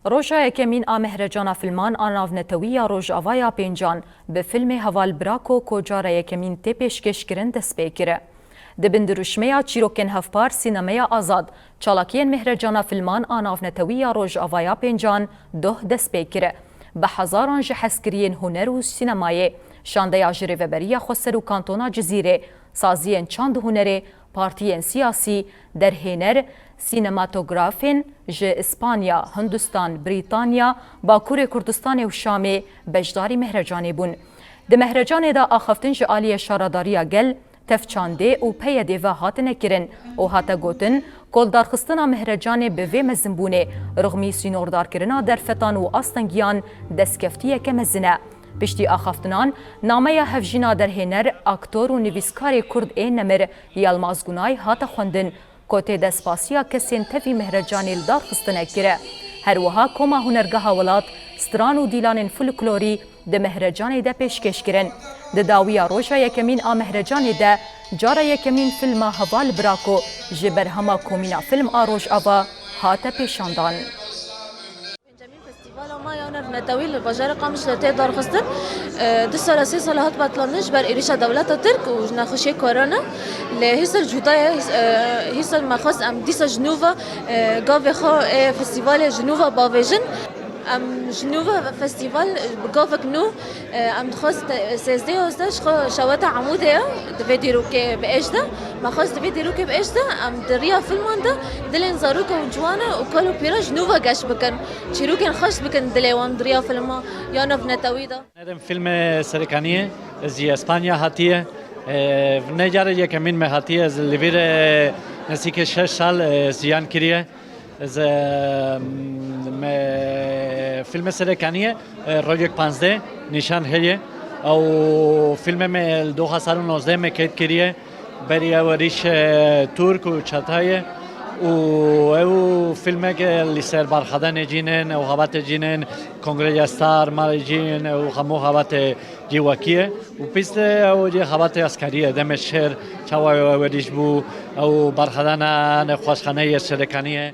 روژا یکمین مهرجان فیلمان آناونتوی روژاوای پنجان به فیلم هوال براکو کجار یکمین تی پیشکشکرین دست پیکره. دبن دروشمه چیروکن هفپار سینمای آزاد چالاکین مهرجان فیلمان آناونتوی روژاوای پنجان دست پیکره. به هزاران جهسکرین هنر و سینمای شانده جری وبری خسرو کانتونا جزیره سازین چند هنر پارتیین سیاسی در هنر سینماتوگرافین ج اسپانیا، هندوستان، بریتانیا، باکور کردستان و شام بجداری مهرجانی بون. ده مهرجان دا آخفتن جعالی شارداریا گل تفچانده و پی دیوه هات نکرن و هاتا گوتن کلدار خستنا مهرجان به وی مزنبونه رغمی سینوردار کرنا در فتان و آستنگیان دستکفتیه که مزنه. پشتی آخفتنان نامه هفجینا در هنر اکتور و نویسکار کرد این نمر یالمازگونای هاتا خوندن کوته دسپاسیا کسین تفی مهرجان الدار خستنه کره. هر وها کما هنرگاه ولات ستران و دیلان فولکلوری ده مهرجان ده پیشکش کرن. ده داویا روژا یکمین مهرجان ده جارا یکمین فیلم هوال براکو جبر هما کومینا فیلم آروژ آوا هاتا پیشاندان. ما يونف نتاويل البجار قامش لتي دار خستن دو سال سه سال هات بطلنش بر إيريشا دولة ترك ونخشي كورونا لهيسل جودايا هيسل مخص ام ديسا جنوفا قافي خو فستيفال جنوفا بافيجن ام جنوفا فستيفال بقافك نو ام خص سيزدي وستاش خو شواتا عمودية دفيدي روكي بإجدا ما خص دفيدي روكي بإجدا ام دريا فيلمان ده دلين زاروكا وجوانا وكلو بيرا جنوفا قاش بكن شيروكين خش بكن دليوان دريا فيلما يانوف نتاويدا ندم فيلم سريكانية زي اسبانيا هاتيه نجار يكمين مهاتيه ليفير نسيك 6 سال زيان كريه از فیلم سرکانیه رویک 15 نشان هیه او فیلم من 2019 مکید کریه برای وریش ترک و چتایه او فیلم که لیسر برخدان جینن او خبات جینن کنگره استار مال جین او خمو خبات جیوکیه و پیست او جی خبات اسکریه دم شهر چوای وریش بو او برخدان نخواسخانه سرکانیه